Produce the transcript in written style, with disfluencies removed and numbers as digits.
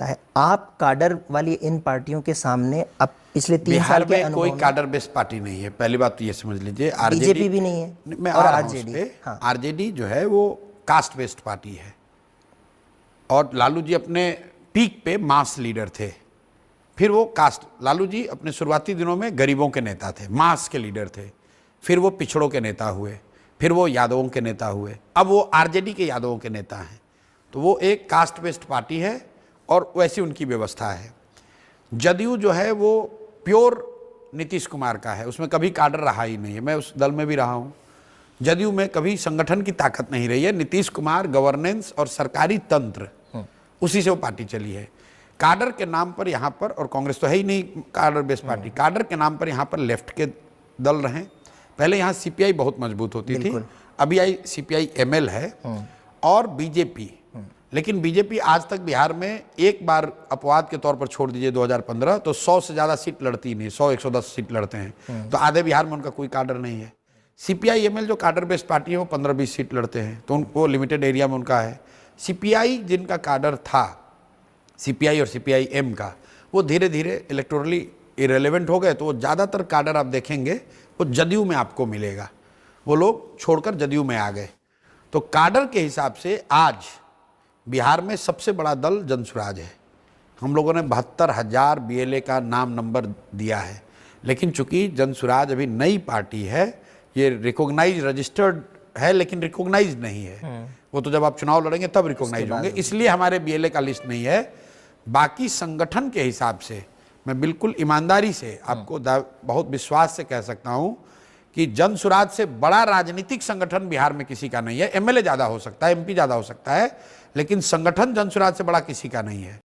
सकता है। आप काडर वाली इन पार्टियों के सामने अब पिछले 3 साल बिहार के में अनुभव कोई में काडर बेस्ड पार्टी नहीं है, पहली बात तो ये समझ लीजिए। बीजेपी भी नहीं है मैं और आ रहा हूं उस आरजेडी। पे। हाँ। आरजेडी जो है वो कास्ट बेस्ड पार्टी है, और लालू जी अपने पीक पे मास लीडर थे। फिर वो कास्ट, लालू जी अपने शुरुआती दिनों में गरीबों के नेता थे, मास के लीडर थे। फिर वो पिछड़ों के नेता हुए, फिर वो यादवों के नेता हुए, अब वो आरजेडी के यादवों के नेता हैं। तो वो एक कास्ट बेस्ड पार्टी है और वैसी उनकी व्यवस्था है। जदयू जो है वो प्योर नीतीश कुमार का है, उसमें कभी काडर रहा ही नहीं है। मैं उस दल में भी रहा हूँ। जदयू में कभी संगठन की ताकत नहीं रही है। नीतीश कुमार, गवर्नेंस और सरकारी तंत्र, उसी से वो पार्टी चली है। काडर के नाम पर यहाँ पर, और कांग्रेस तो है ही नहीं काडर बेस्ड पार्टी, काडर के नाम पर यहाँ पर लेफ्ट के दल रहे। पहले यहाँ सीपीआई बहुत मजबूत होती थी, अभी आई सीपीआई एमएल है और बीजेपी। लेकिन बीजेपी आज तक बिहार में एक बार अपवाद के तौर पर छोड़ दीजिए 2015, तो 100 से ज़्यादा सीट लड़ती नहीं, 100-110 सीट लड़ते हैं। तो आधे बिहार में उनका कोई काडर नहीं है। सीपीआई एमएल जो काडर बेस्ड पार्टी है वो 15-20 सीट लड़ते हैं, तो उनको लिमिटेड एरिया में उनका है। सीपीआई जिनका काडर था, सीपीआई और सीपीआई एम का, वो धीरे धीरे इलेक्टोरली इरेलीवेंट हो गए। तो वो ज़्यादातर काडर आप देखेंगे वो जदयू में आपको मिलेगा, वो लोग छोड़कर जदयू में आ गए। तो काडर के हिसाब से आज बिहार में सबसे बड़ा दल जनसुराज है। हम लोगों ने 72,000 बीएलए का नाम नंबर दिया है, लेकिन चूंकि जनसुराज अभी नई पार्टी है, ये रिकॉग्नाइज रजिस्टर्ड है लेकिन रिकॉग्नाइज नहीं है। वो तो जब आप चुनाव लड़ेंगे तब रिकॉग्नाइज होंगे, इसलिए हमारे बीएलए का लिस्ट नहीं है। बाकी संगठन के हिसाब से मैं बिल्कुल ईमानदारी से आपको बहुत विश्वास से कह सकता हूं कि जनसुराज से बड़ा राजनीतिक संगठन बिहार में किसी का नहीं है। एमएलए ज्यादा हो सकता है, एमपी ज्यादा हो सकता है, लेकिन संगठन जनसुराज से बड़ा किसी का नहीं है।